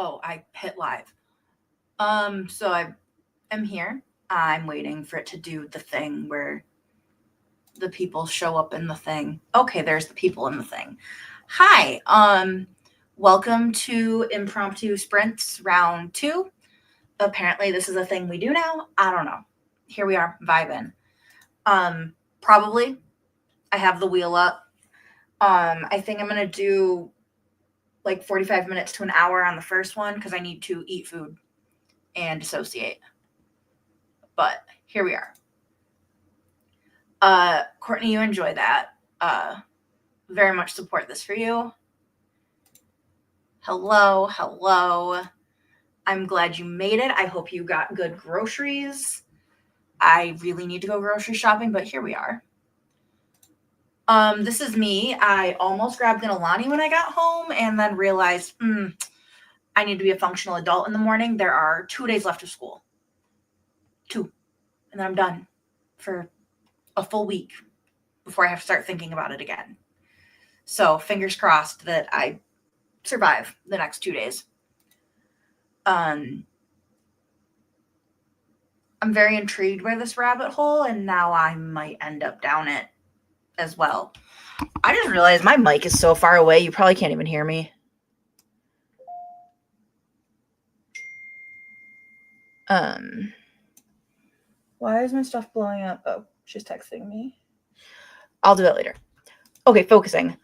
Oh, I hit live. So I am here. I'm waiting for it to do the thing where the people show up in the thing. Okay, there's the people in the thing. Hi. Welcome to Impromptu Sprints Round 2. Apparently this is a thing we do now. I don't know. Here we are vibing. Probably I have the wheel up. I think I'm going to do like 45 minutes to an hour on the first one because I need to eat food and dissociate. But here we are. Courtney, you enjoy that. Very much support this for you. Hello, hello. I'm glad you made it. I hope you got good groceries. I really need to go grocery shopping, but here we are. This is me. I almost grabbed an Alani when I got home and then realized, I need to be a functional adult in the morning. There are 2 days left of school. 2. And then I'm done for a full week before I have to start thinking about it again. So fingers crossed that I survive the next 2 days. I'm very intrigued by this rabbit hole, and now I might end up down it as well. I just realized my mic is so far away, you probably can't even hear me. Why is my stuff blowing up? Oh, she's texting me. I'll do it later. Okay, focusing.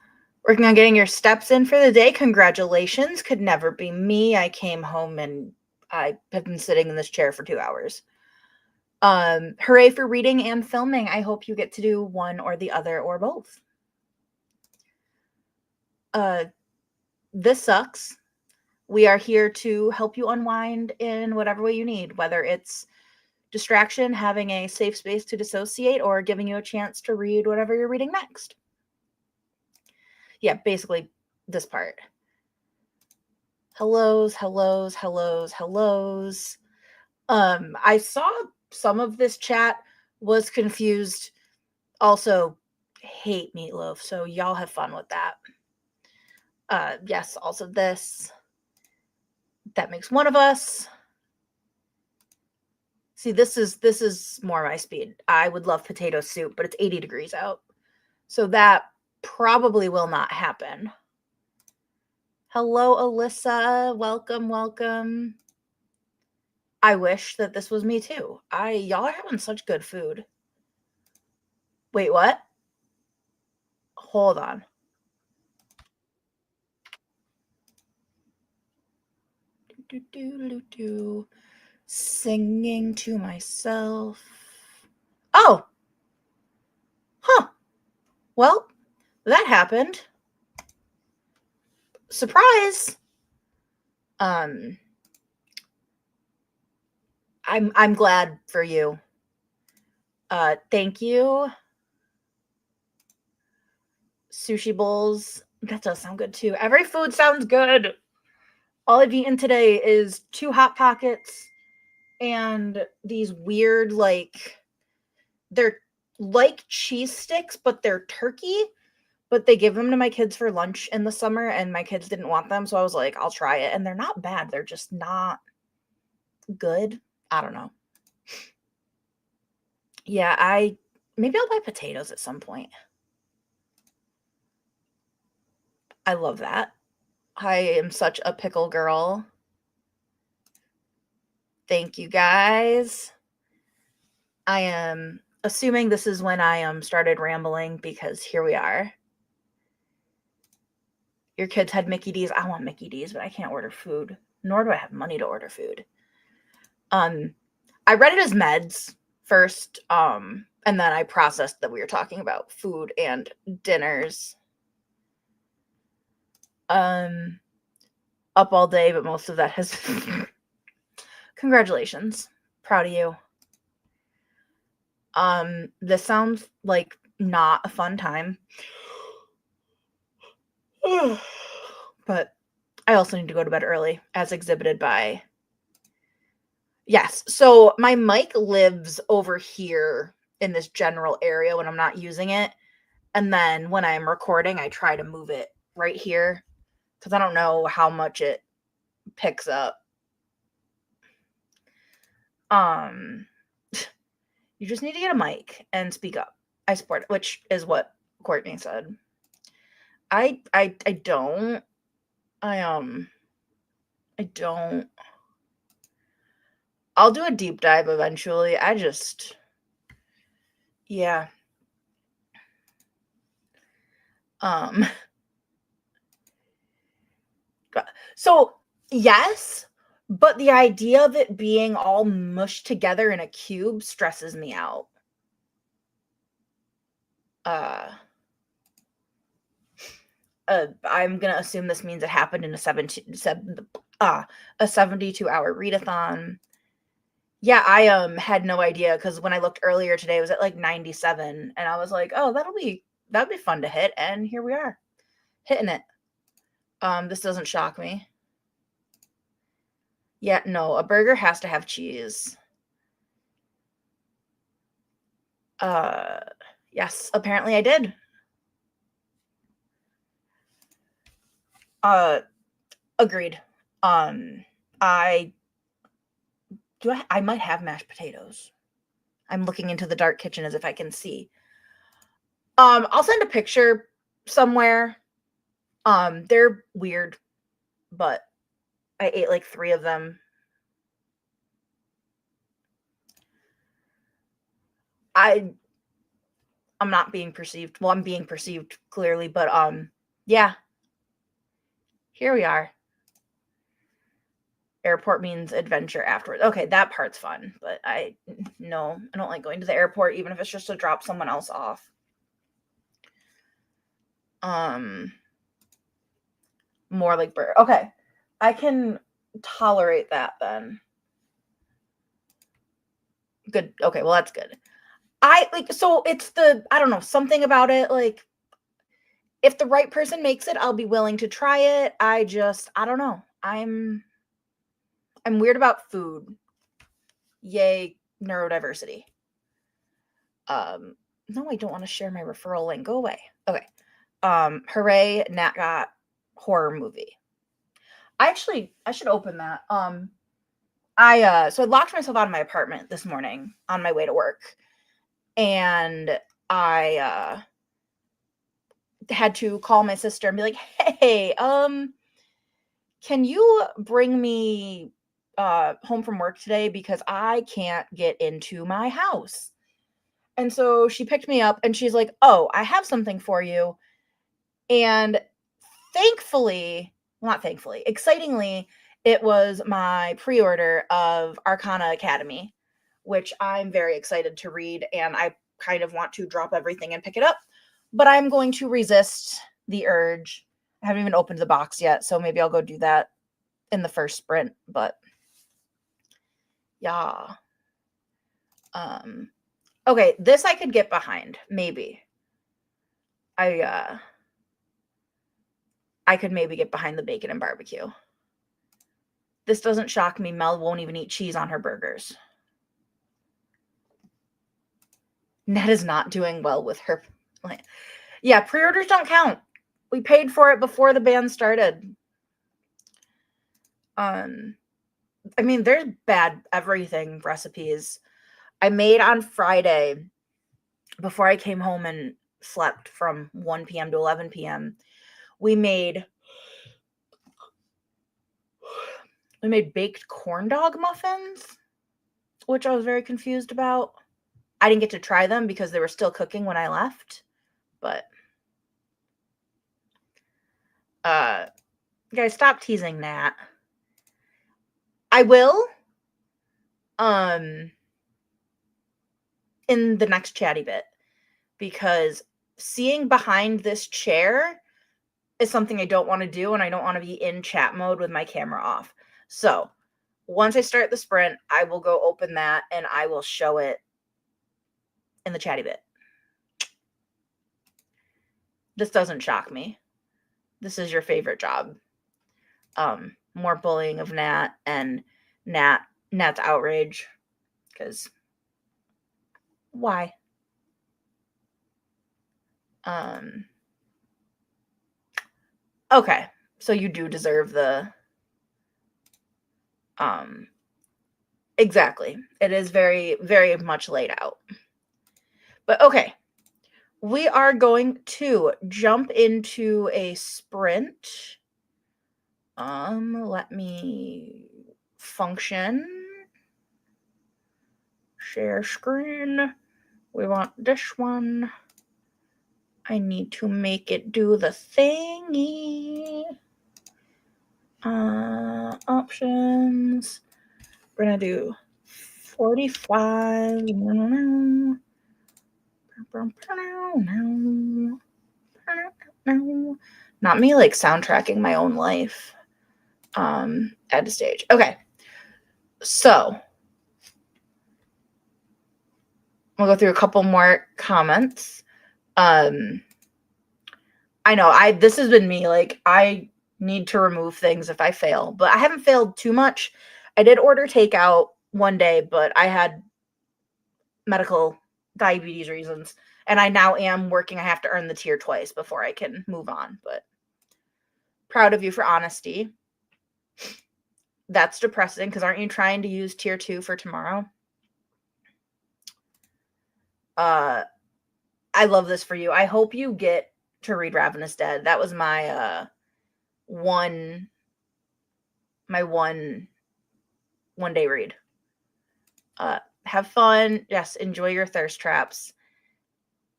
Working on getting your steps in for the day. Congratulations. Could never be me. I came home and I have been sitting in this chair for 2 hours. Hooray for reading and filming. I hope you get to do one or the other or both. This sucks. We are here to help you unwind in whatever way you need, whether it's distraction, having a safe space to dissociate, or giving you a chance to read whatever you're reading next. Yeah, basically this part. Hellos, hellos, hellos, hellos. I saw some of this chat was confused. Also, hate meatloaf, so y'all have fun with that. Yes, also this. That makes one of us. See, this is more my speed. I would love potato soup, but it's 80 degrees out. So that probably will not happen. Hello, Alyssa. Welcome, welcome. I wish that this was me too. Y'all are having such good food. Wait, what? Hold on. Singing to myself. Oh. Huh. Well, that happened. Surprise. I'm glad for you. Thank you. Sushi bowls. That does sound good too. Every food sounds good. All I've eaten today is 2 Hot Pockets and these weird, they're like cheese sticks, but they're turkey. But they give them to my kids for lunch in the summer, and my kids didn't want them, so I was like, I'll try it. And they're not bad. They're just not good. I don't know. Yeah, maybe I'll buy potatoes at some point. I love that. I am such a pickle girl. Thank you, guys. I am assuming this is when I started rambling because here we are. Your kids had Mickey D's. I want Mickey D's, but I can't order food, nor do I have money to order food. I read it as meds first, and then I processed that we were talking about food and dinners. Up all day, but most of that has... Congratulations. Proud of you. This sounds like not a fun time. But I also need to go to bed early, as exhibited by... Yes, so my mic lives over here in this general area when I'm not using it. And then when I'm recording, I try to move it right here because I don't know how much it picks up. You just need to get a mic and speak up. I support it, which is what Courtney said. I don't. I don't. I'll do a deep dive eventually. Yeah. So yes, but the idea of it being all mushed together in a cube stresses me out. I'm gonna assume this means it happened in a 72-hour readathon. Yeah, I had no idea because when I looked earlier today, it was at like 97, and I was like, oh, that'd be fun to hit, and here we are, hitting it. This doesn't shock me. Yeah, no, a burger has to have cheese. Yes, apparently I did. Agreed. I might have mashed potatoes. I'm looking into the dark kitchen as if I can see. I'll send a picture somewhere. They're weird, but I ate like 3 of them. I'm not being perceived. Well, I'm being perceived clearly, but yeah. Here we are. Airport means adventure afterwards. Okay, that part's fun, but I don't like going to the airport, even if it's just to drop someone else off. More like burger. Okay, I can tolerate that then. Good. Okay, well that's good. So it's I don't know, something about it, like if the right person makes it, I'll be willing to try it. I don't know. I'm weird about food. Yay, neurodiversity. No, I don't want to share my referral link. Go away. Okay. Hooray, Nat got horror movie. I should open that. So I locked myself out of my apartment this morning on my way to work. And I had to call my sister and be like, hey, can you bring me home from work today because I can't get into my house? And so she picked me up and she's like, oh, I have something for you. And excitingly, it was my pre-order of Arcana Academy, which I'm very excited to read, and I kind of want to drop everything and pick it up, but I'm going to resist the urge. I haven't even opened the box yet, so maybe I'll go do that in the first sprint, but yeah. Okay, this I could get behind, maybe. I could maybe get behind the bacon and barbecue. This doesn't shock me. Mel won't even eat cheese on her burgers. Ned is not doing well with her plan. Yeah, pre-orders don't count. We paid for it before the band started. I mean, there's bad everything recipes. I made on Friday, before I came home and slept from 1 p.m. to 11 p.m., we made baked corn dog muffins, which I was very confused about. I didn't get to try them because they were still cooking when I left, but guys, stop teasing Nat. I will in the next chatty bit, because seeing behind this chair is something I don't want to do, and I don't want to be in chat mode with my camera off. So once I start the sprint, I will go open that and I will show it in the chatty bit. This doesn't shock me. This is your favorite job. More bullying of Nat and Nat's outrage, because why? Okay, so you do deserve the Um, exactly. It is very, very much laid out. But okay, we are going to jump into a sprint. Let me function. Share screen. We want this one. I need to make it do the thingy. Options. We're gonna do 45. Not me like soundtracking my own life. Add to stage. Okay. So we'll go through a couple more comments. I know this has been me. Like, I need to remove things if I fail, but I haven't failed too much. I did order takeout one day, but I had medical diabetes reasons, and I now am working. I have to earn the tier twice before I can move on, but proud of you for honesty. That's depressing because aren't you trying to use tier 2 for tomorrow? I love this for you. I hope you get to read Ravenous Dead. That was my one day read. Have fun. Yes, enjoy your thirst traps.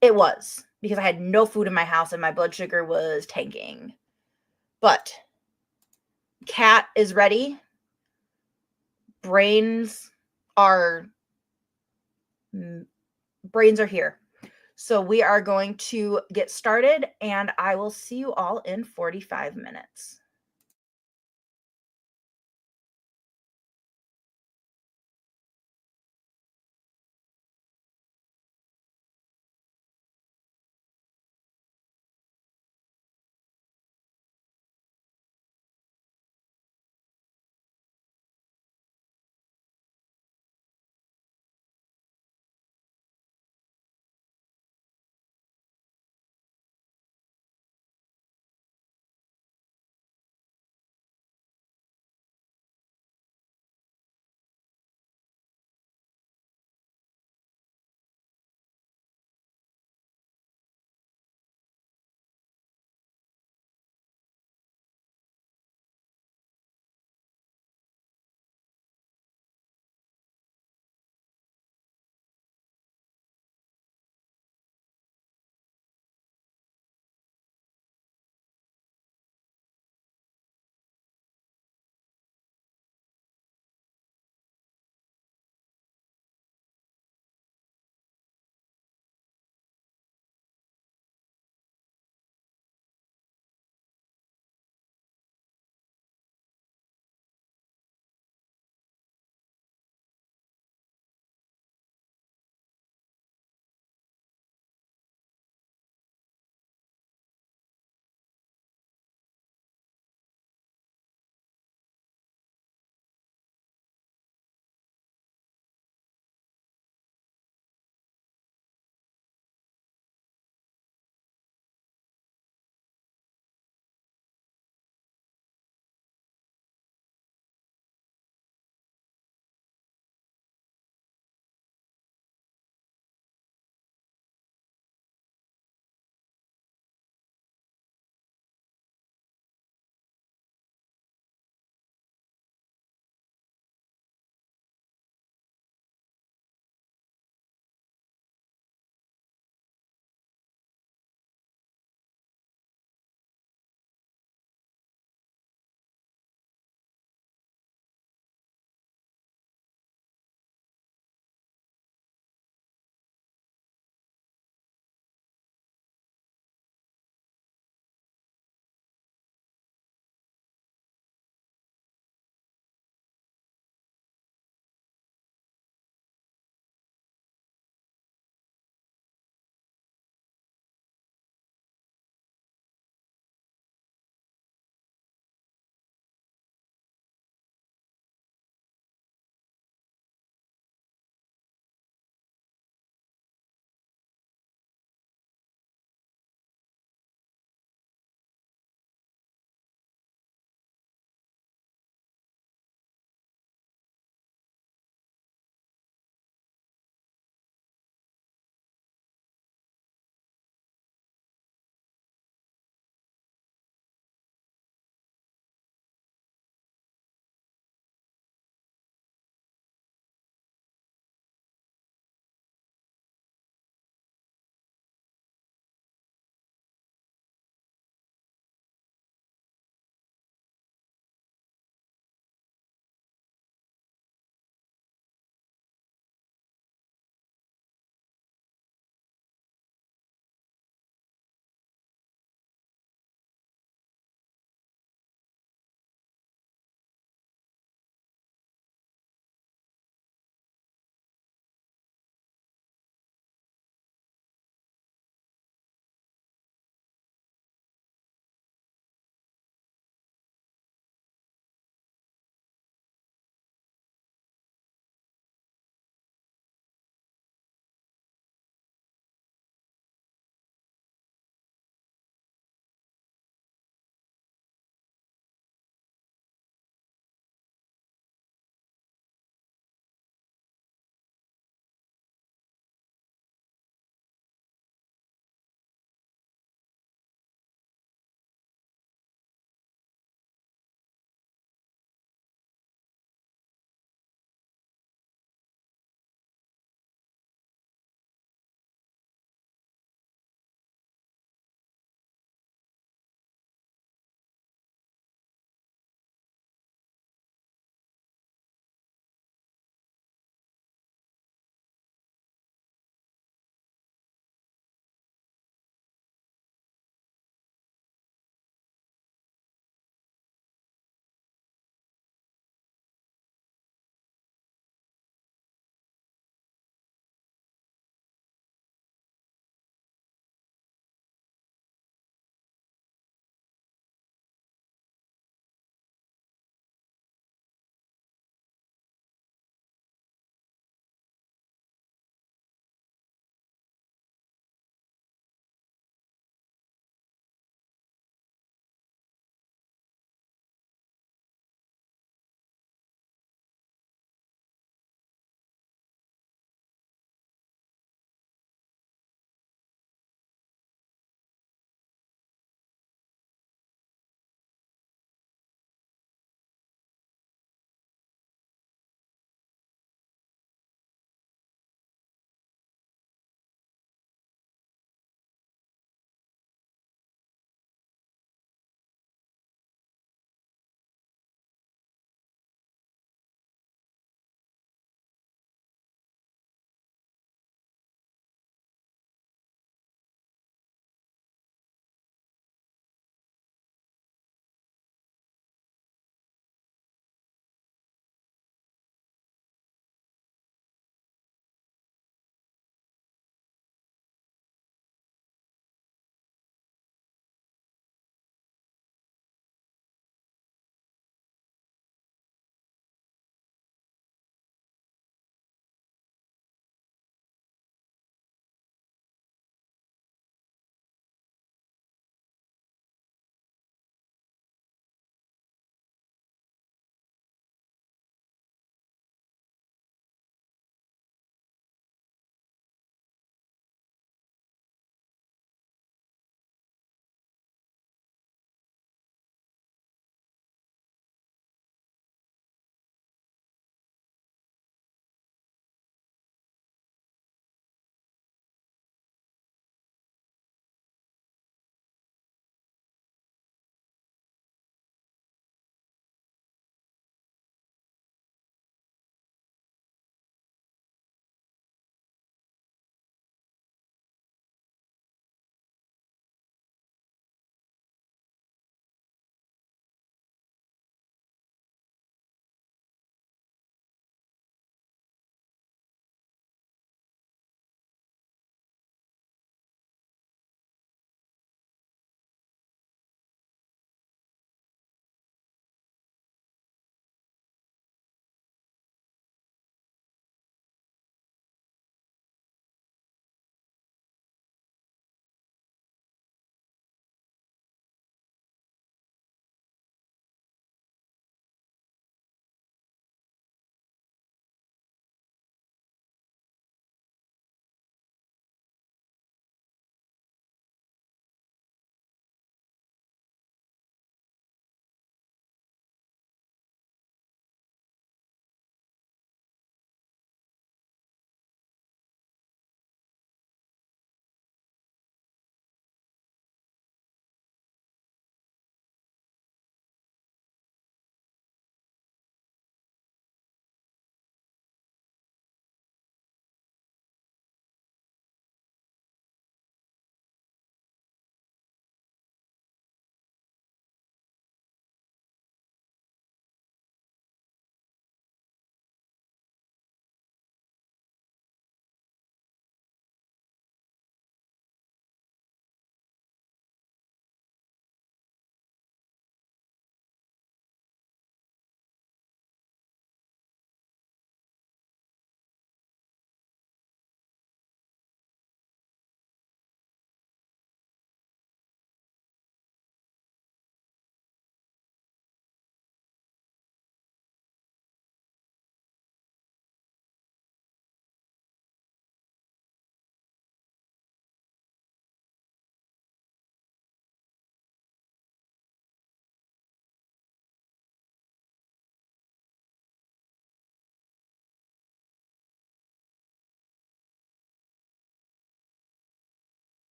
It was because I had no food in my house and my blood sugar was tanking. But Cat is ready. Brains are here. So we are going to get started, and I will see you all in 45 minutes.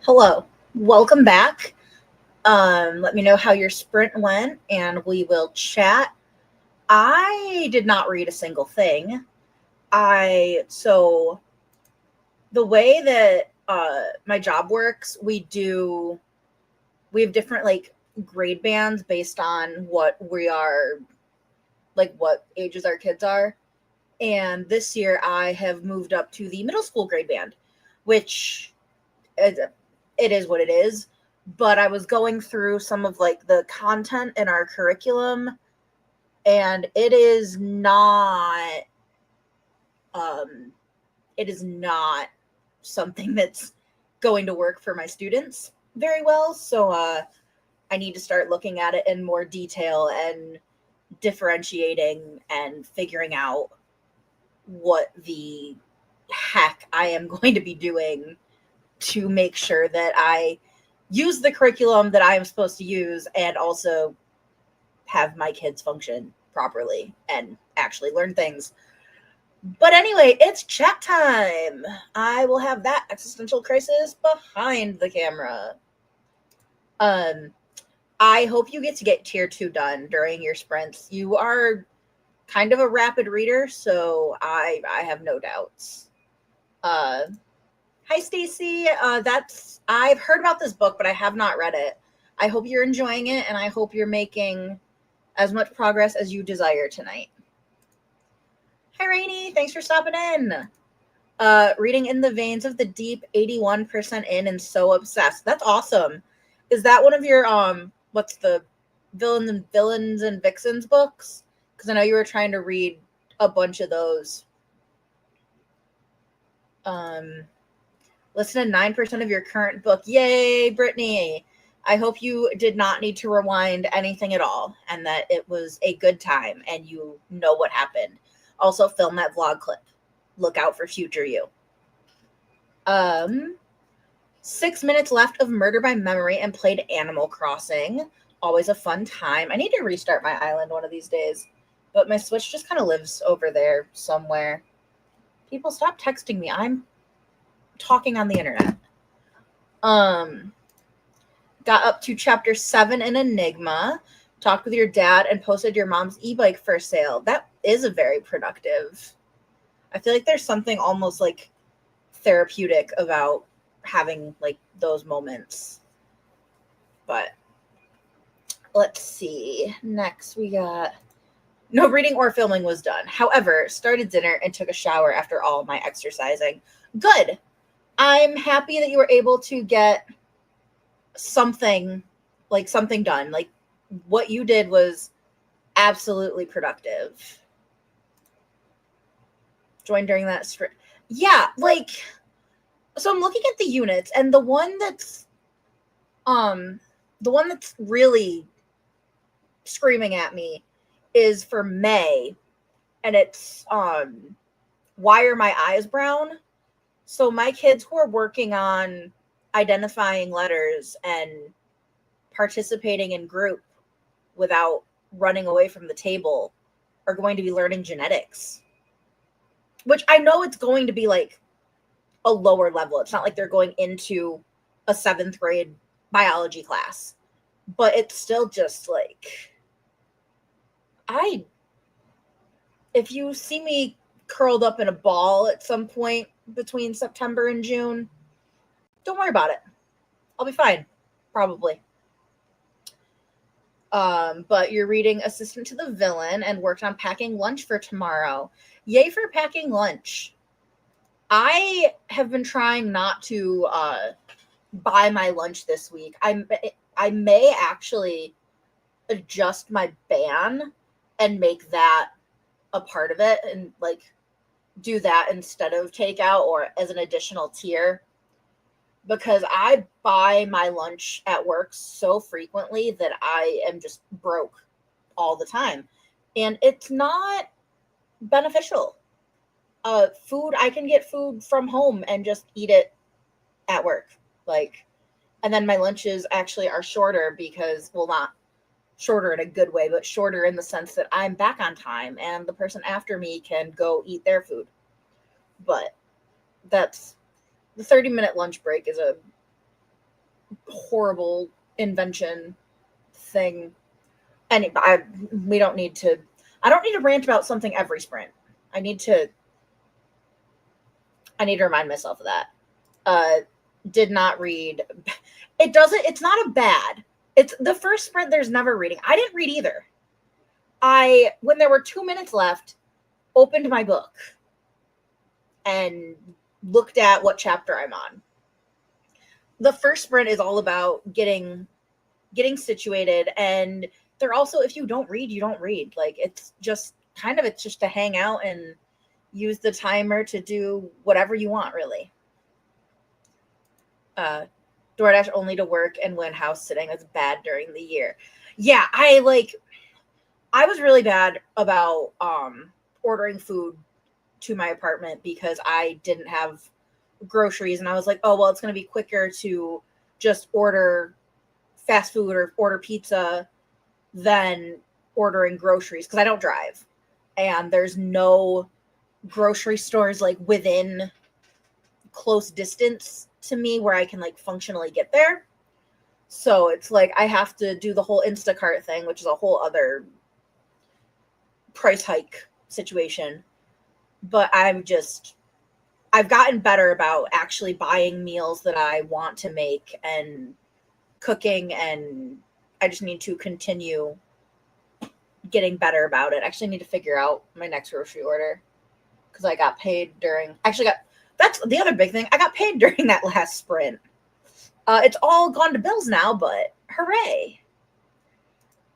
Hello, welcome back. Let me know how your sprint went and we will chat. I did not read a single thing. So the way that my job works, we have different like grade bands based on what we are, like what ages our kids are. And this year I have moved up to the middle school grade band, which it is what it is. But I was going through some of like the content in our curriculum, and it is not something that's going to work for my students very well. So I need to start looking at it in more detail and differentiating and figuring out what the heck I am going to be doing to make sure that I use the curriculum that I am supposed to use and also have my kids function properly and actually learn things. But anyway, it's chat time. I will have that existential crisis behind the camera. I hope you get tier 2 done during your sprints. You are kind of a rapid reader, so I have no doubts. Hi Stacy. I've heard about this book, but I have not read it. I hope you're enjoying it, and I hope you're making as much progress as you desire tonight. Hi Rainy, thanks for stopping in. Reading In the Veins of the Deep, 81% in and so obsessed. That's awesome. Is that one of your what's the Villains and Vixens books? Because I know you were trying to read a bunch of those. Listen to 9% of your current book. Yay, Brittany. I hope you did not need to rewind anything at all and that it was a good time and you know what happened. Also, film that vlog clip. Look out for future you. 6 minutes left of Murder by Memory and played Animal Crossing. Always a fun time. I need to restart my island one of these days, but my Switch just kind of lives over there somewhere. People, stop texting me. I'm talking on the internet. Got up to chapter 7 in Enigma, talked with your dad, and posted your mom's e-bike for sale. That is a very productive. I feel like there's something almost like therapeutic about having like those moments. But let's see. Next we got no reading or filming was done. However, started dinner and took a shower after all my exercising. Good. I'm happy that you were able to get something done. Like what you did was absolutely productive. Join during that sprint. Yeah, like, so I'm looking at the units, and the one that's really screaming at me is for May, and it's why are my eyes brown? So my kids who are working on identifying letters and participating in group without running away from the table are going to be learning genetics, which I know it's going to be like a lower level. It's not like they're going into a 7th grade biology class, but it's still just like, if you see me curled up in a ball at some point between September and June, don't worry about it. I'll be fine, probably. But you're reading Assistant to the Villain and worked on packing lunch for tomorrow. Yay for packing lunch. I have been trying not to buy my lunch this week. I may actually adjust my ban and make that a part of it and like do that instead of takeout or as an additional tier, because I buy my lunch at work so frequently that I am just broke all the time, and it's not beneficial. Food, I can get food from home and just eat it at work, like, and then my lunches actually are shorter because, well, not shorter in a good way, but shorter in the sense that I'm back on time and the person after me can go eat their food. But that's the 30-minute lunch break is a horrible invention thing. And we don't need to. I don't need to rant about something every sprint. I need to. I need to remind myself of that. Did not read. It doesn't. It's not a bad. It's the first sprint. There's never reading. I didn't read either. When there were 2 minutes left, opened my book and looked at what chapter I'm on. The first sprint is all about getting situated, and they're also, if you don't read, you don't read. Like, it's just to hang out and use the timer to do whatever you want, really. DoorDash only to work and when house sitting is bad during the year. Yeah, I was really bad about ordering food to my apartment because I didn't have groceries, and I was like, oh, well, it's going to be quicker to just order fast food or order pizza than ordering groceries, because I don't drive and there's no grocery stores like within close distance to me where I can like functionally get there. So it's like I have to do the whole Instacart thing, which is a whole other price hike situation. But I've gotten better about actually buying meals that I want to make and cooking, and I just need to continue getting better about it. I actually need to figure out my next grocery order because I got paid that's the other big thing. I got paid during that last sprint. It's all gone to bills now, but hooray.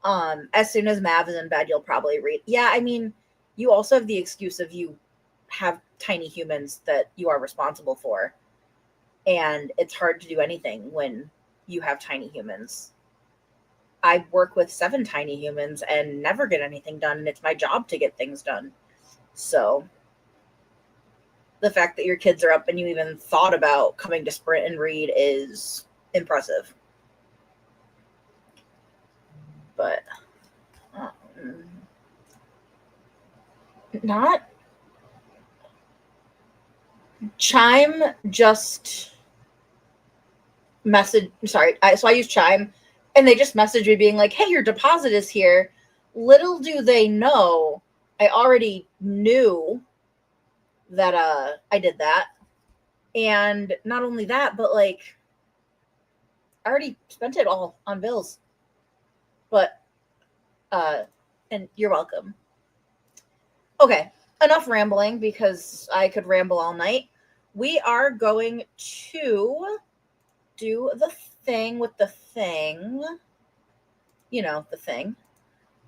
As soon as Mav is in bed, you'll probably read. Yeah, I mean, you also have the excuse of you have tiny humans that you are responsible for. And it's hard to do anything when you have tiny humans. I work with 7 tiny humans and never get anything done, and it's my job to get things done. So the fact that your kids are up and you even thought about coming to sprint and read is impressive. But not Chime just so I use Chime, and they just messaged me being like, hey, your deposit is here. Little do they know, I already knew that I did that. And not only that, but like I already spent it all on bills. But and you're welcome. Okay, enough rambling because I could ramble all night. We are going to do the thing with the thing. You know, the thing.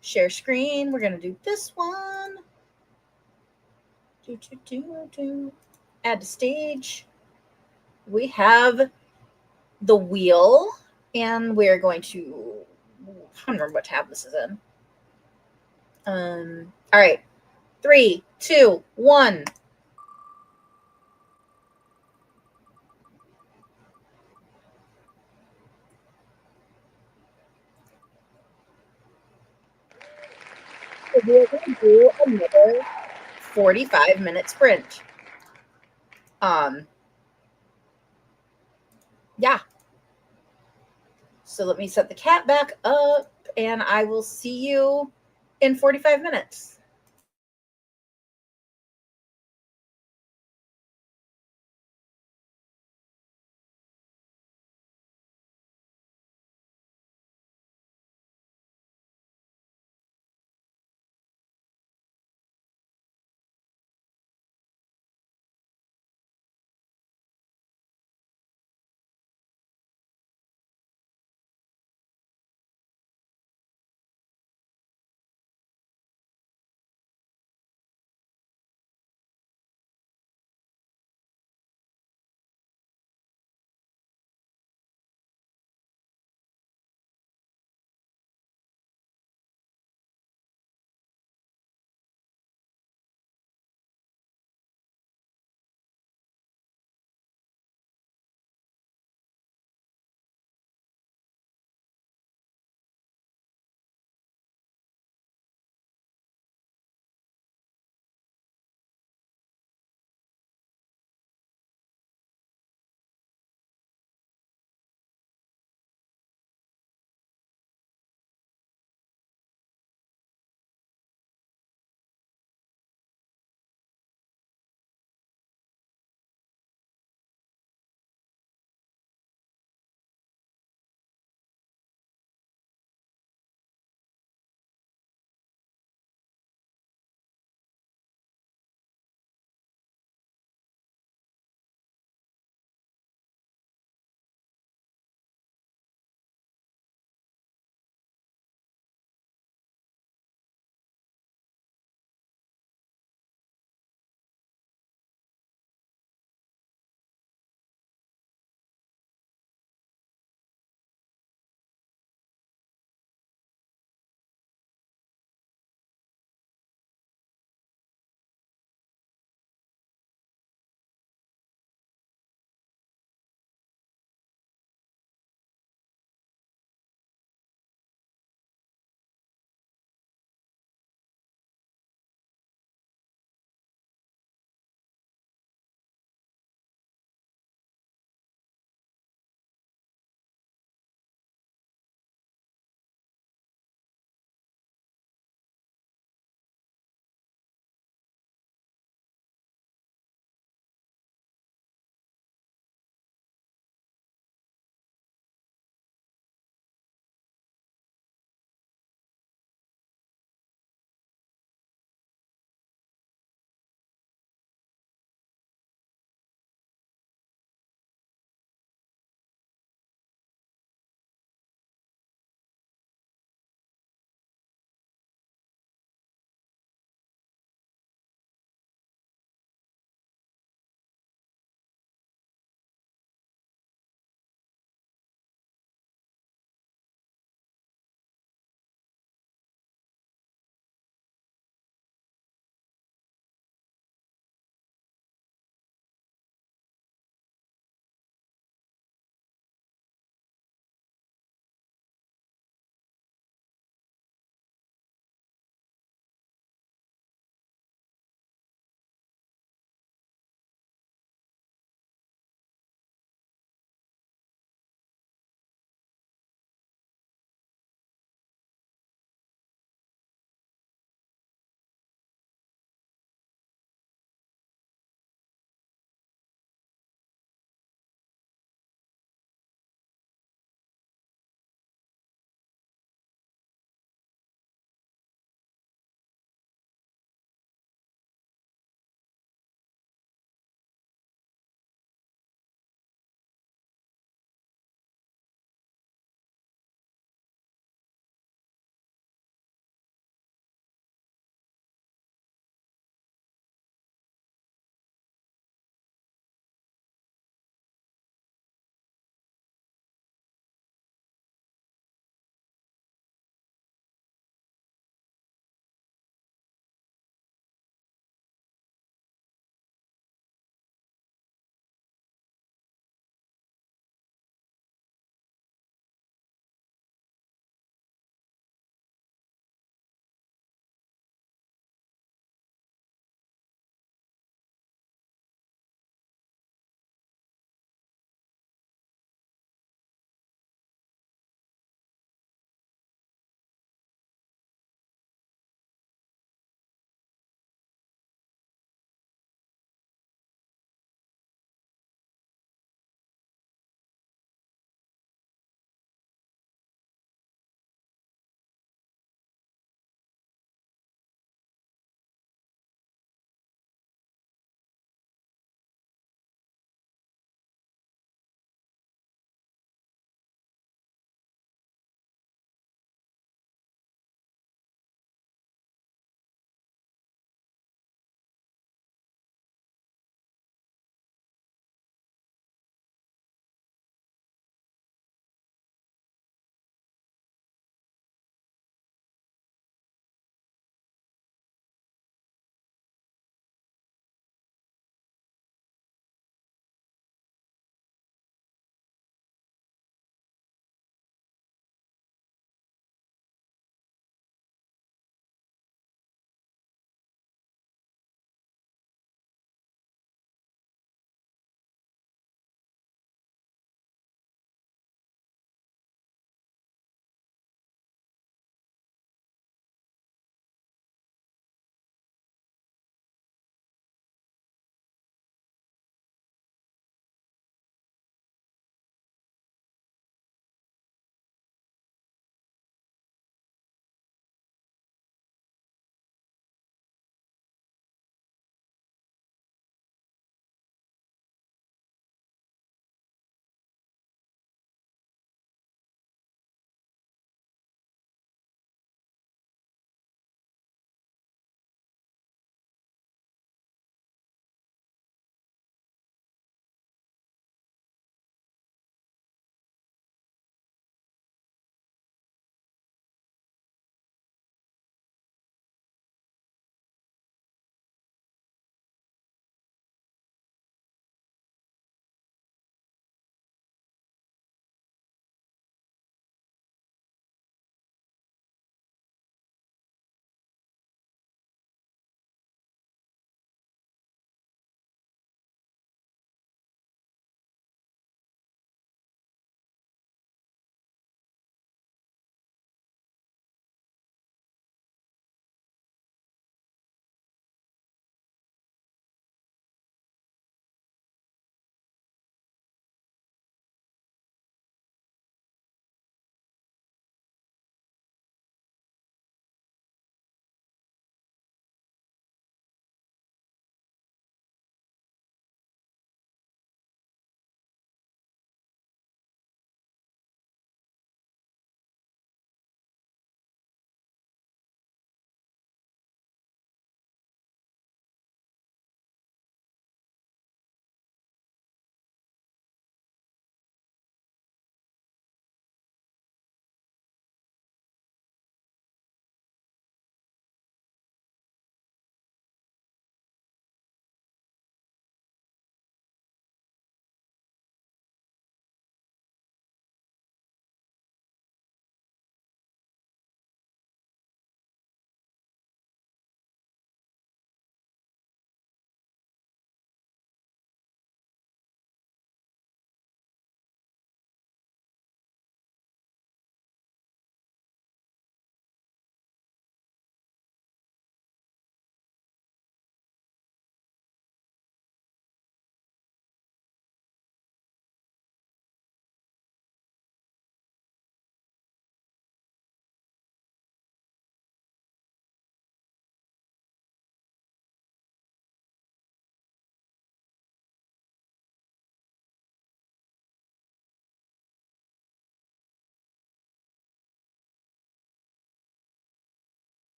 Share screen. We're going to do this one. Add to stage. We have the wheel, and we're going to, I don't remember what tab this is in. All right. 3, 2, 1. So we're going to do another 45-minute sprint. Yeah. So let me set the cat back up, and I will see you in 45 minutes.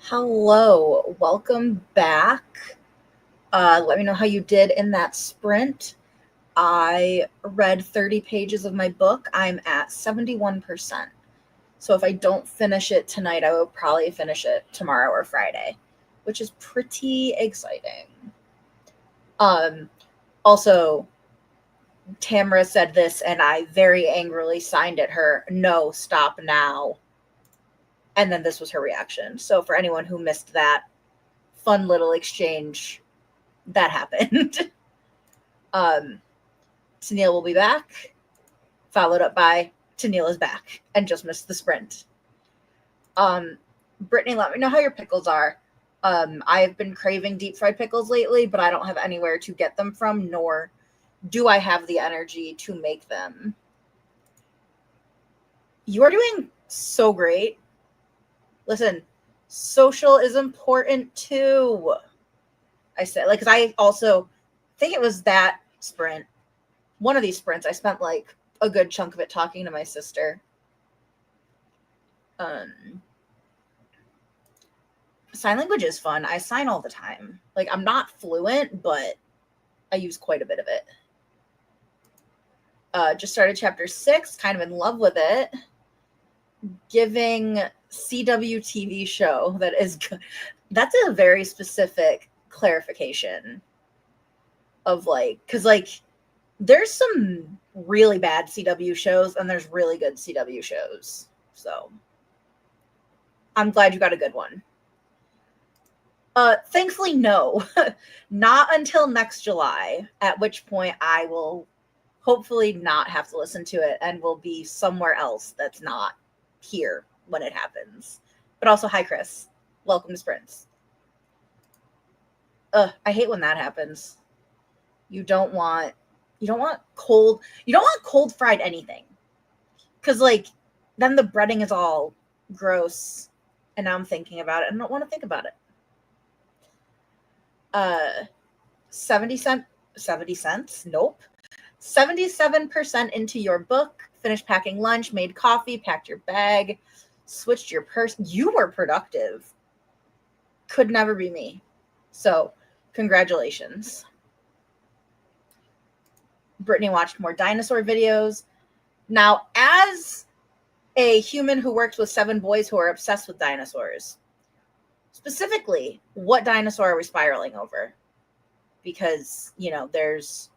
Hello, welcome back. Let me know how you did in that sprint. I read 30 pages of my book. I'm at 71%. So if I don't finish it tonight, I will probably finish it tomorrow or Friday, which is pretty exciting. Also, Tamara said this, and I very angrily signed at her, "No, stop now." And then this was her reaction. So for anyone who missed that fun little exchange, that happened. Tennille will be back, followed up by Tennille is back and just missed the sprint. Brittany, let me know how your pickles are. I have been craving deep fried pickles lately, but I don't have anywhere to get them from, nor do I have the energy to make them. You are doing so great. Listen, social is important too. I said, like, because I also think it was that sprint, one of these sprints, I spent like a good chunk of it talking to my sister. Sign language is fun. I sign all the time. Like, I'm not fluent, but I use quite a bit of it. Just started chapter 6, kind of in love with it. Giving CW TV show that is good. That's a very specific clarification of like, because like there's some really bad CW shows and there's really good CW shows. So I'm glad you got a good one. Thankfully, no, not until next July, at which point I will hopefully not have to listen to it and will be somewhere else that's not here when it happens. But also, hi, Chris. Welcome to Sprints. I hate when that happens. You don't want cold fried anything. Because, like, then the breading is all gross. And now I'm thinking about it. I don't want to think about it. 70 cents? Nope. 77% into your book. Finished packing lunch, made coffee, packed your bag, switched your purse. You were productive. Could never be me. So, congratulations. Brittany watched more dinosaur videos. Now, as a human who works with 7 boys who are obsessed with dinosaurs, specifically, what dinosaur are we spiraling over? Because, you know, there's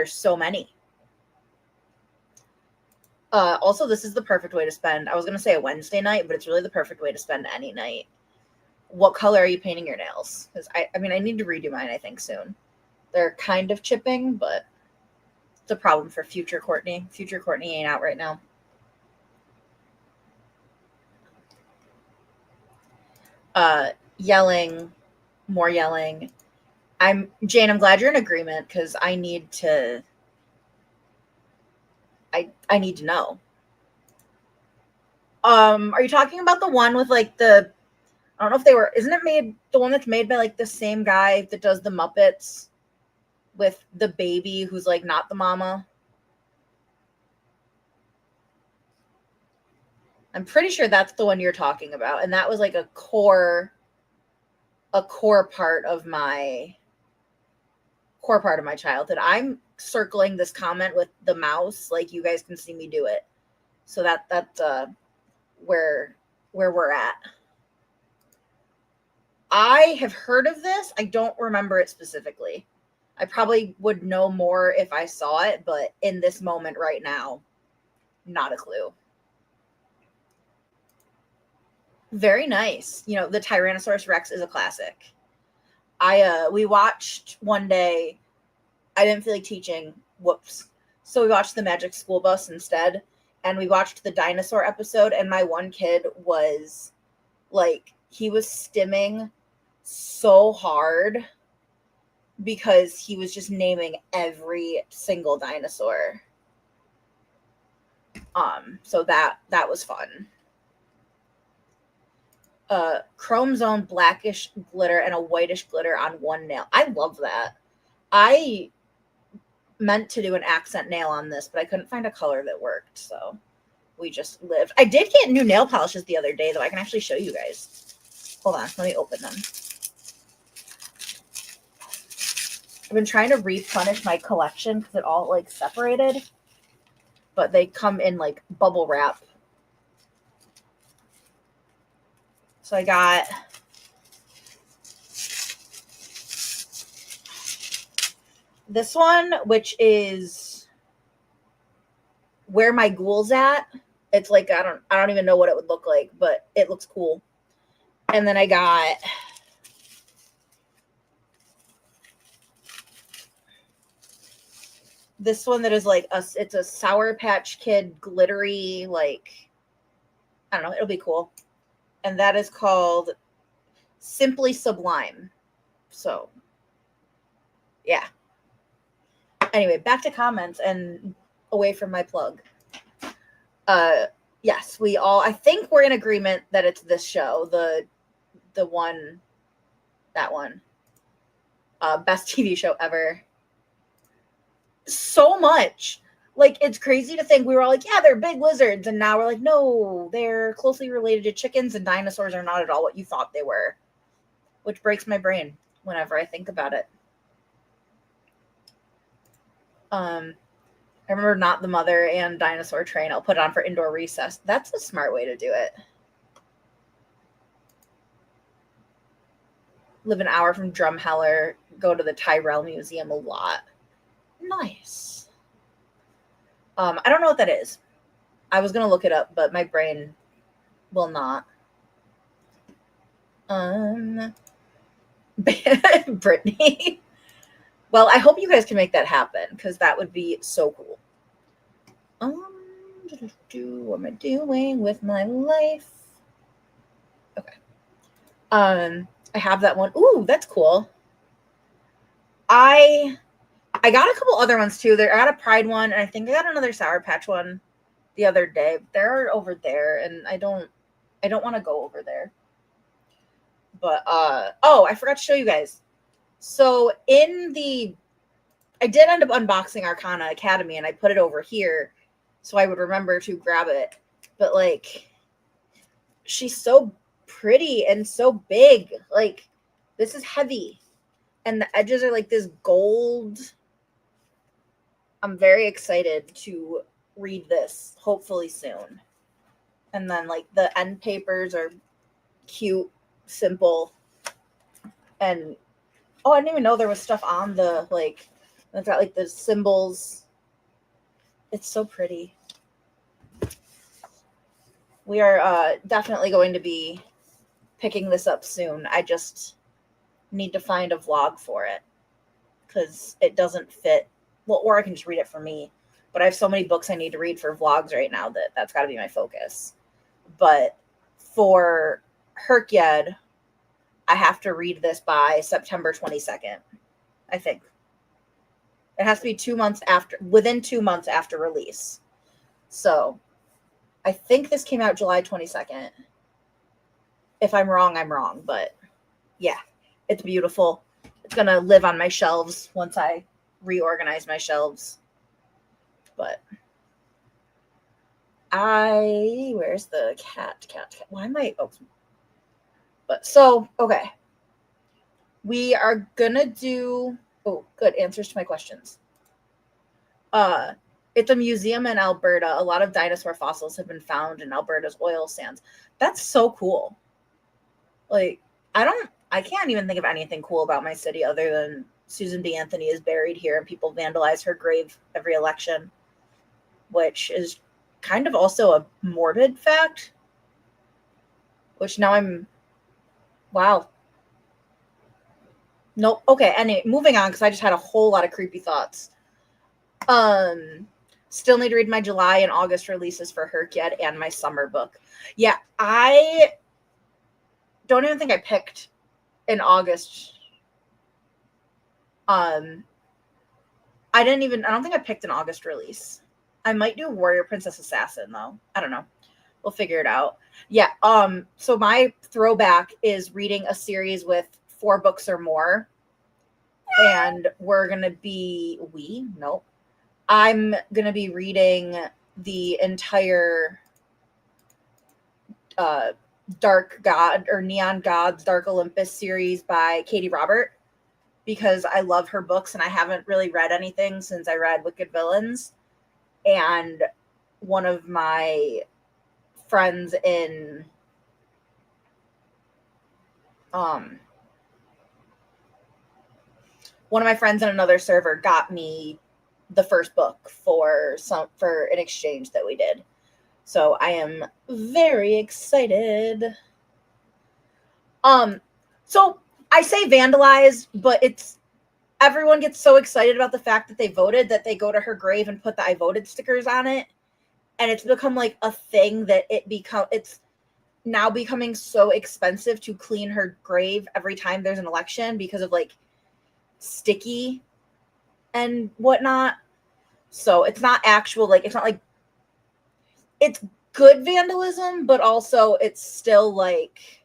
so many. Also, this is the perfect way to spend. I was going to say a Wednesday night, but it's really the perfect way to spend any night. What color are you painting your nails? Because I need to redo mine, I think, soon. They're kind of chipping, but it's a problem for future Courtney. Future Courtney ain't out right now. Yelling, more yelling. Jane, I'm glad you're in agreement because I need to know. Are you talking about the one with like the, I don't know if they were, isn't it made, the one that's made by like the same guy that does the Muppets with the baby who's like not the mama? I'm pretty sure that's the one you're talking about. And that was like a core part of my childhood. I'm circling this comment with the mouse, like you guys can see me do it. So that's where we're at. I have heard of this. I don't remember it specifically. I probably would know more if I saw it, but in this moment right now, not a clue. Very nice. You know, the Tyrannosaurus Rex is a classic. We watched one day, I didn't feel like teaching. Whoops. So we watched the Magic School Bus instead, and we watched the dinosaur episode, and my one kid was like, he was stimming so hard because he was just naming every single dinosaur. So that was fun. Chrome zone, blackish glitter, and a whitish glitter on one nail. I love that. I meant to do an accent nail on this, but I couldn't find a color that worked. So we just lived. I did get new nail polishes the other day, though. I can actually show you guys. Hold on, let me open them. I've been trying to replenish my collection because it all like separated, but they come in like bubble wrap. So I got this one, which is Where My Ghoul's At. It's like I don't even know what it would look like, but it looks cool. And then I got this one that is like it's a Sour Patch Kid glittery, like, I don't know, it'll be cool. And that is called Simply Sublime. So yeah. Anyway, back to comments and away from my plug. Yes, I think we're in agreement that it's this show, the one, that one. Best TV show ever. So much. Like, it's crazy to think we were all like, yeah, they're big lizards. And now we're like, no, they're closely related to chickens, and dinosaurs are not at all what you thought they were. Which breaks my brain whenever I think about it. I remember Not the Mother and Dinosaur Train. I'll put it on for indoor recess. That's a smart way to do it. Live an hour from Drumheller. Go to the Tyrell Museum a lot. Nice. I don't know what that is. I was going to look it up, but my brain will not. Brittany. Well, I hope you guys can make that happen, because that would be so cool. What am I doing with my life? Okay. I have that one. Ooh, that's cool. I got a couple other ones too. I got a Pride one, and I think I got another Sour Patch one the other day. They're over there, and I don't want to go over there. But I forgot to show you guys. So I did end up unboxing Arcana Academy, and I put it over here so I would remember to grab it. But like, she's so pretty and so big. Like, this is heavy, and the edges are like this gold. I'm very excited to read this, hopefully soon. And then like the end papers are cute, simple, and I didn't even know there was stuff on the, like, it's got like the symbols. It's so pretty. We are definitely going to be picking this up soon. I just need to find a vlog for it, because it doesn't fit. Well, or I can just read it for me. But I have so many books I need to read for vlogs right now that's got to be my focus. But for Herkyed, I have to read this by September 22nd, I think. It has to be within 2 months after release. So I think this came out July 22nd. If I'm wrong, I'm wrong. But yeah, it's beautiful. It's going to live on my shelves once I reorganize my shelves. But where's the cat? Why am I? Oh, but so, okay. We are gonna do, good, answers to my questions. It's a museum in Alberta. A lot of dinosaur fossils have been found in Alberta's oil sands. That's so cool. Like, I can't even think of anything cool about my city other than Susan B. Anthony is buried here and people vandalize her grave every election, which is kind of also a morbid fact, which now wow. Nope. Okay. Anyway, moving on, because I just had a whole lot of creepy thoughts. Still need to read my July and August releases for Herkyed and my summer book. Yeah, I don't even think I picked in August. I don't think I picked an August release. I might do Warrior Princess Assassin though. I don't know. We'll figure it out. Yeah. So my throwback is reading a series with 4 books or more. And I'm going to be reading the entire Dark God or Neon Gods Dark Olympus series by Katie Robert, because I love her books and I haven't really read anything since I read Wicked Villains. And one of my friends in another server got me the first book for an exchange that we did. So I am very excited. So I say vandalized, but it's everyone gets so excited about the fact that they voted that they go to her grave and put the I voted stickers on it. And it's become like a thing that it's now becoming so expensive to clean her grave every time there's an election because of like sticky and whatnot. So it's not actual, like, it's not like it's good vandalism, but also it's still like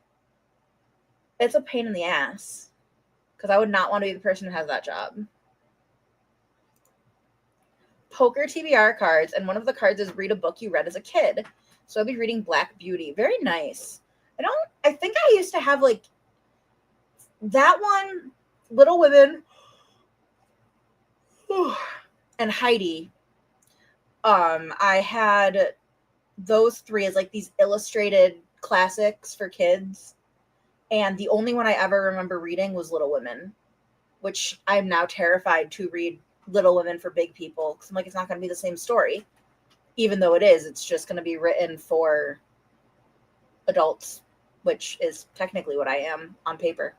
it's a pain in the ass because I would not want to be the person who has that job. Poker TBR cards, and one of the cards is read a book you read as a kid. So I'll be reading Black Beauty. Very nice. I think I used to have like that one, Little Women, and Heidi. I had those three as like these illustrated classics for kids. And the only one I ever remember reading was Little Women, which I'm now terrified to read Little Women for big people. Because I'm like, it's not going to be the same story. Even though it is, it's just going to be written for adults, which is technically what I am on paper.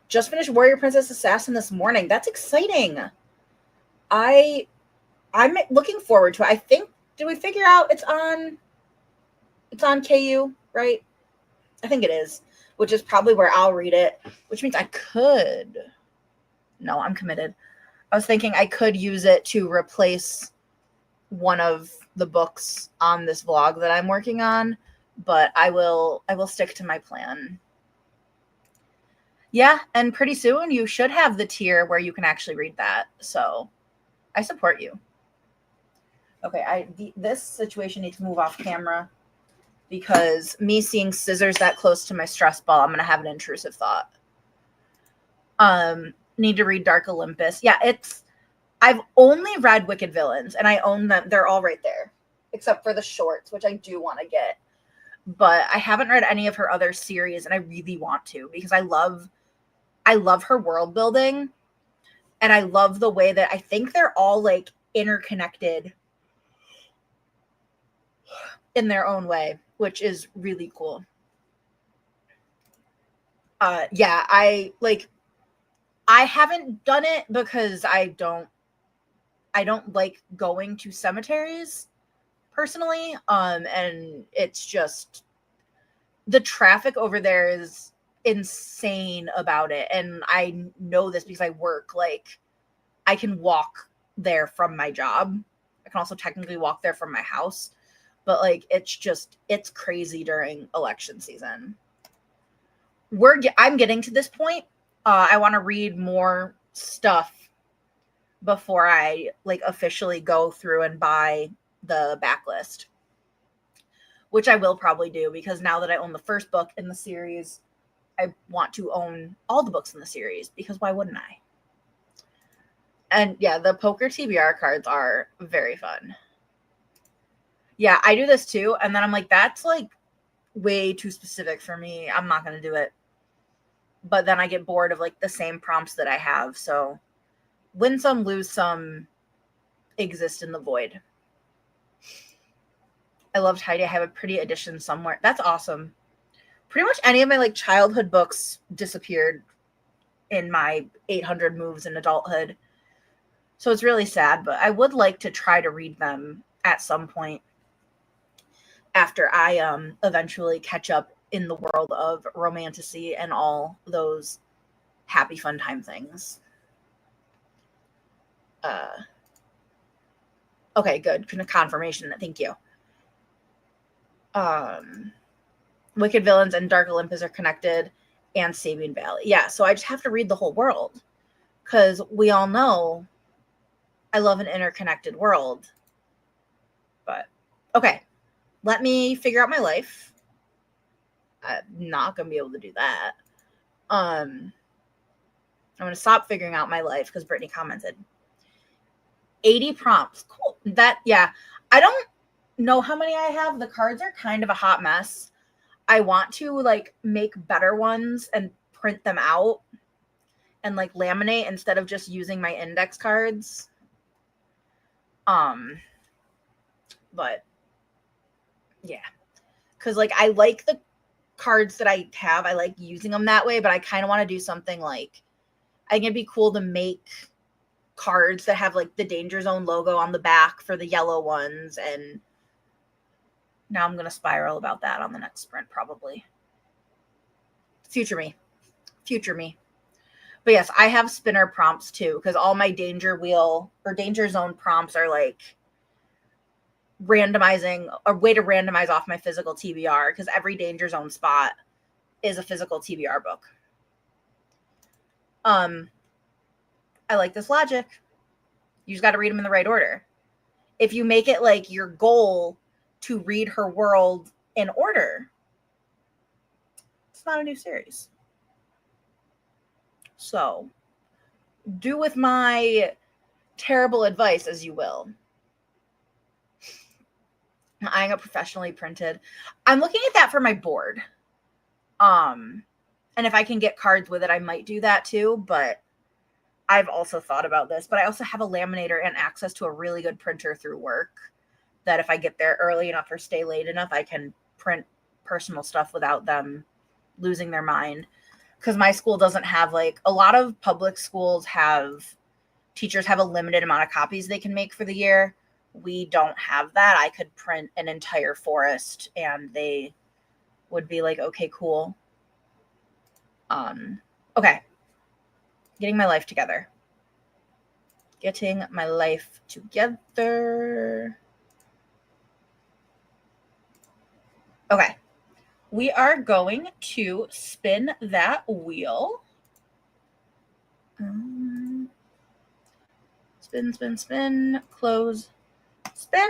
Just finished Warrior Princess Assassin this morning. That's exciting. I'm looking forward to it. I think, did we figure out it's on KU, right? I think it is, which is probably where I'll read it, which means I could. No, I'm committed. I was thinking I could use it to replace one of the books on this vlog that I'm working on, but I will stick to my plan. Yeah, and pretty soon you should have the tier where you can actually read that. So I support you. Okay, this situation needs to move off camera because me seeing scissors that close to my stress ball, I'm going to have an intrusive thought. Need to read Dark Olympus. Yeah, I've only read Wicked Villains and I own them. They're all right there, except for the shorts, which I do want to get. But I haven't read any of her other series and I really want to because I love her world building. And I love the way that I think they're all like interconnected in their own way, which is really cool. Yeah, I haven't done it because I don't like going to cemeteries personally. And it's just the traffic over there is insane about it. And I know this because I work, like, I can walk there from my job. I can also technically walk there from my house. But like, it's crazy during election season. I'm getting to this point. I want to read more stuff before I like officially go through and buy the backlist, which I will probably do because now that I own the first book in the series, I want to own all the books in the series because why wouldn't I? And yeah, the poker TBR cards are very fun. Yeah, I do this too. And then I'm like, that's like way too specific for me. I'm not going to do it. But then I get bored of like the same prompts that I have. So win some, lose some, exist in the void. I loved Heidi. I have a pretty edition somewhere. That's awesome. Pretty much any of my like childhood books disappeared in my 800 moves in adulthood. So it's really sad, but I would like to try to read them at some point after I eventually catch up in the world of romantasy and all those happy fun time things. Okay, good. Confirmation. Thank you. Wicked Villains and Dark Olympus are connected, and Sabian Valley. Yeah, so I just have to read the whole world because we all know I love an interconnected world. But okay, let me figure out my life. I'm not going to be able to do that. I'm going to stop figuring out my life because Brittany commented. 80 prompts. Cool. Yeah. I don't know how many I have. The cards are kind of a hot mess. I want to like make better ones and print them out and like laminate instead of just using my index cards. But yeah, because like I like the cards that I have. I like using them that way, but I kind of want to do something like I think it'd be cool to make cards that have like the Danger Zone logo on the back for the yellow ones. And now I'm going to spiral about that on the next sprint, probably. Future me. But yes, I have spinner prompts too, because all my Danger Wheel or Danger Zone prompts are like randomizing, a way to randomize off my physical TBR, because every Danger Zone spot is a physical TBR book. I like this logic. You just got to read them in the right order. If you make it like your goal to read her world in order, it's not a new series. So do with my terrible advice as you will. I got professionally printed. I'm looking at that for my board. And if I can get cards with it, I might do that too. But I've also thought about this. But I also have a laminator and access to a really good printer through work that if I get there early enough or stay late enough, I can print personal stuff without them losing their mind. Because my school doesn't have like a lot of public schools teachers have a limited amount of copies they can make for the year. We don't have that. I could print an entire forest and they would be like, okay, cool. Okay. Getting my life together. Okay. We are going to spin that wheel. Spin, close, spin.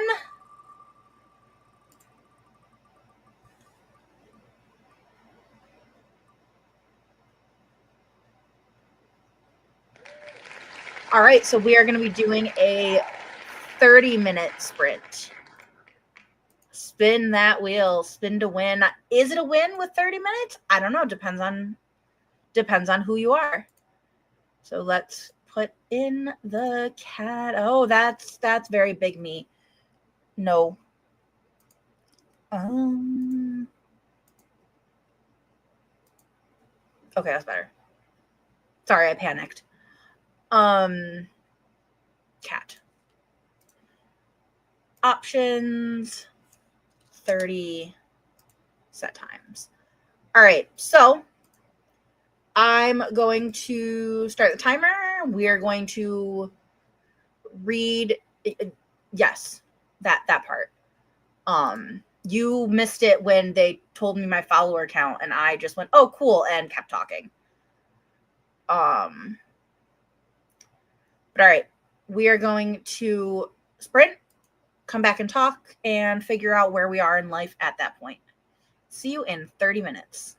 All right, so we are going to be doing a 30-minute sprint. Spin that wheel, spin to win. Is it a win with 30 minutes? I don't know. Depends on who you are. So let's put in the cat. Oh, that's very big me. No. Okay, that's better. Sorry, I panicked. Cat. Options 30 set times. All right, so I'm going to start the timer. We are going to read. Yes, that part. You missed it when they told me my follower count, and I just went, "Oh, cool," and kept talking. But all right, we are going to sprint, come back and talk, and figure out where we are in life at that point. See you in 30 minutes.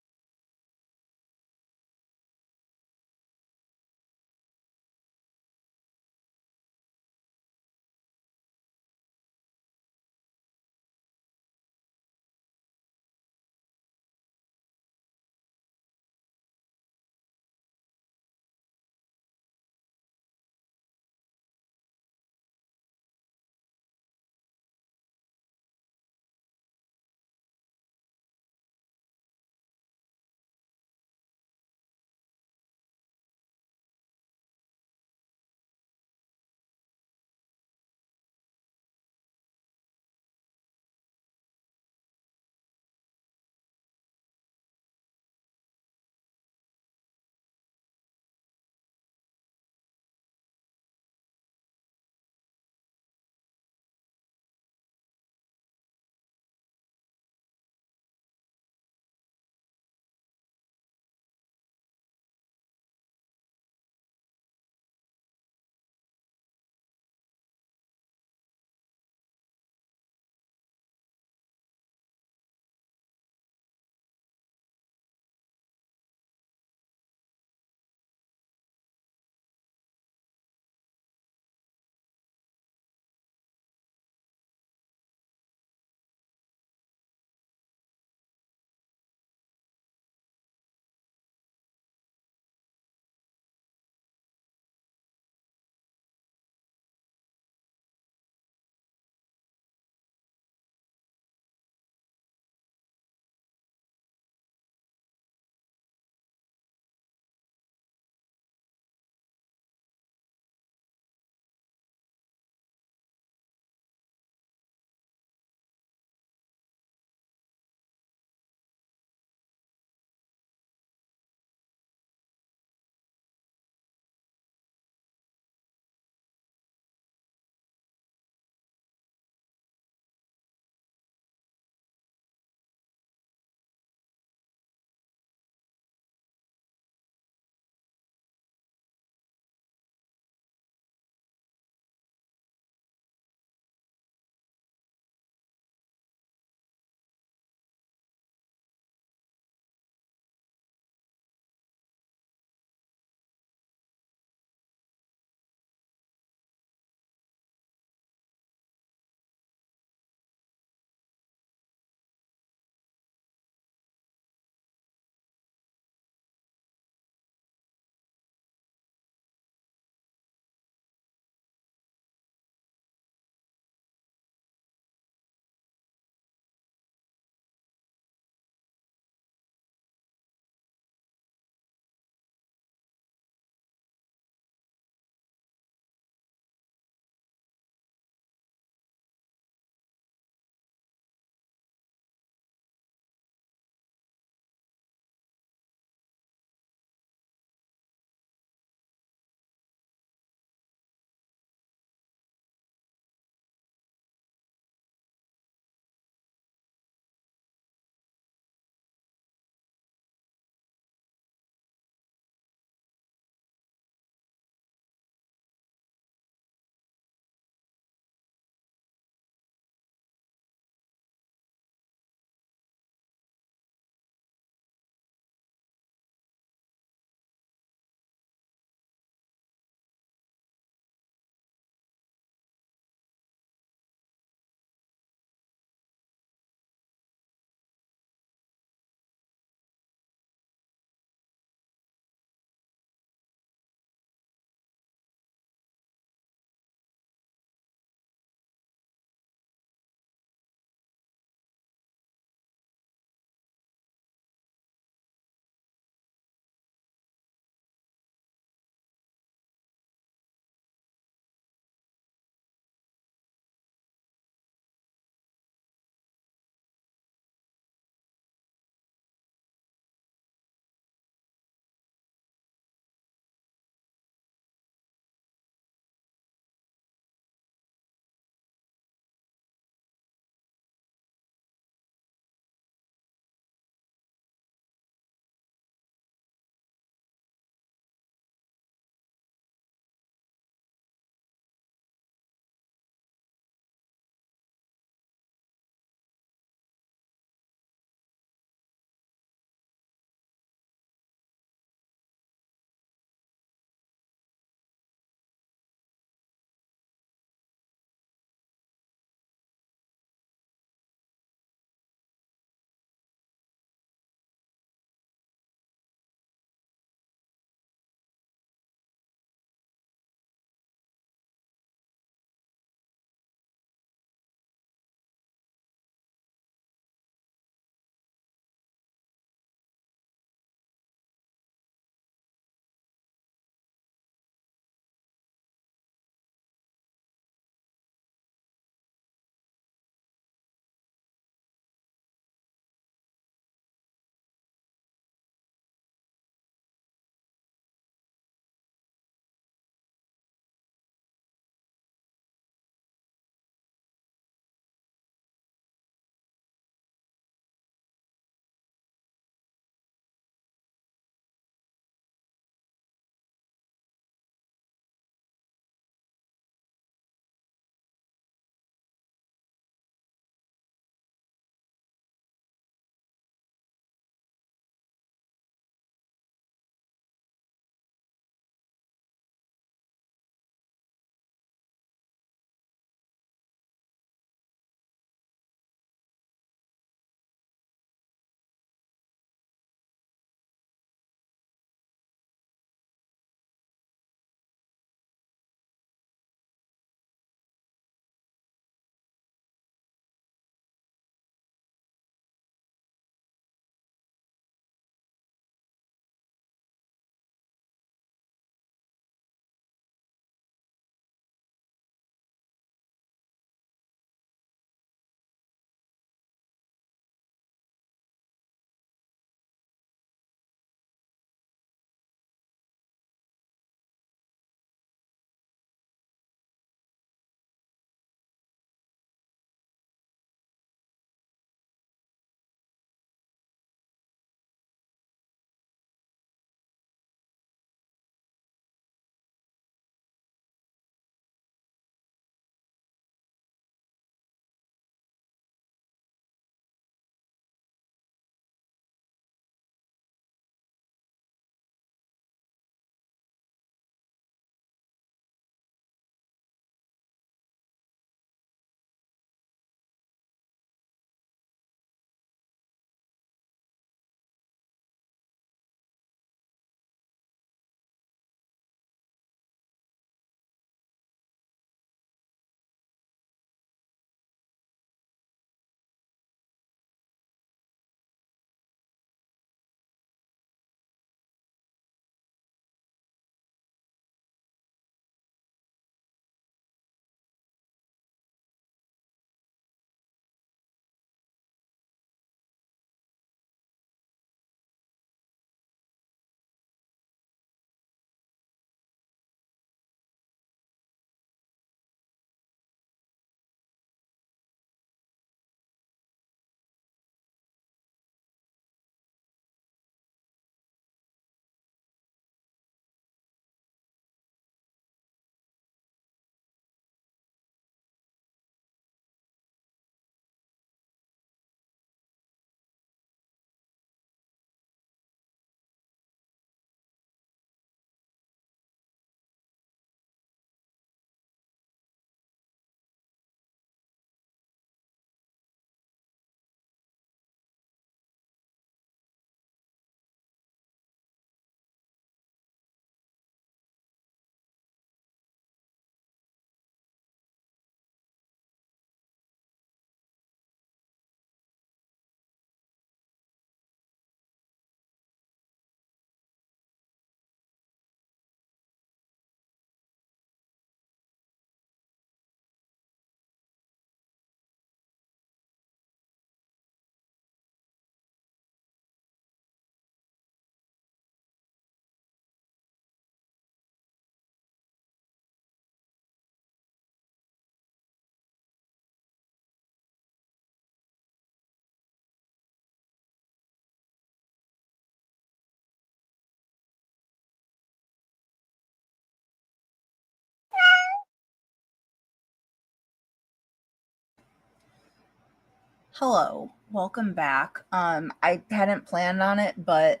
Hello, welcome back. I hadn't planned on it, but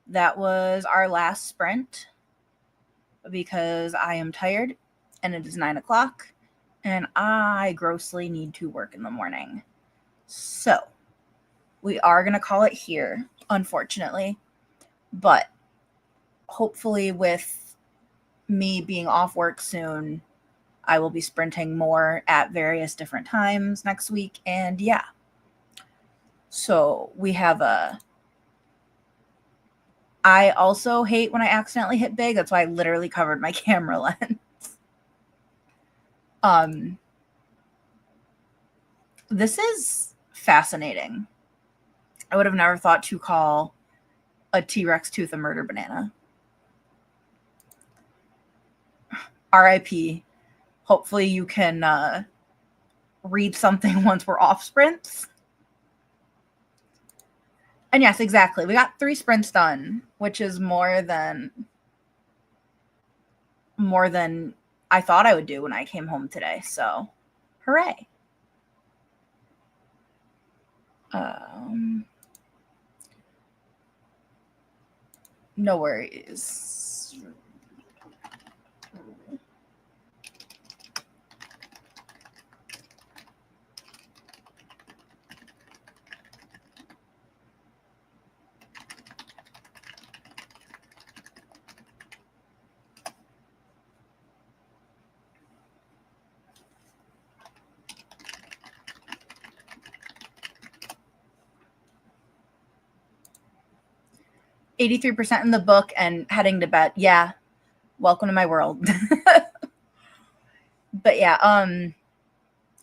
that was our last sprint because I am tired and it is 9 o'clock and I grossly need to work in the morning. So we are going to call it here, unfortunately, but hopefully with me being off work soon, I will be sprinting more at various different times next week. And yeah, so we have I also hate when I accidentally hit big. That's why I literally covered my camera lens. This is fascinating. I would have never thought to call a T-Rex tooth a murder banana. RIP. Hopefully you can read something once we're off sprints. And yes, exactly. We got 3 sprints done, which is more than I thought I would do when I came home today. So, hooray. No worries. %83% in the book and heading to bed. Yeah. Welcome to my world. But yeah,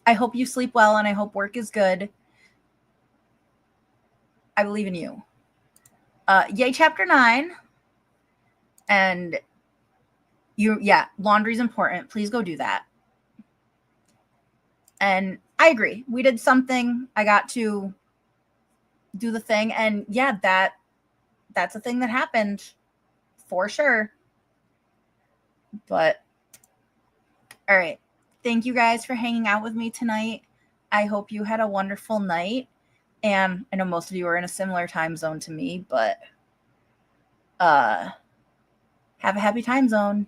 I hope you sleep well and I hope work is good. I believe in you. Yay, chapter 9. And laundry's important. Please go do that. And I agree. We did something. I got to do the thing. And yeah, that's a thing that happened for sure. But all right. Thank you guys for hanging out with me tonight. I hope you had a wonderful night. And I know most of you are in a similar time zone to me, but have a happy time zone.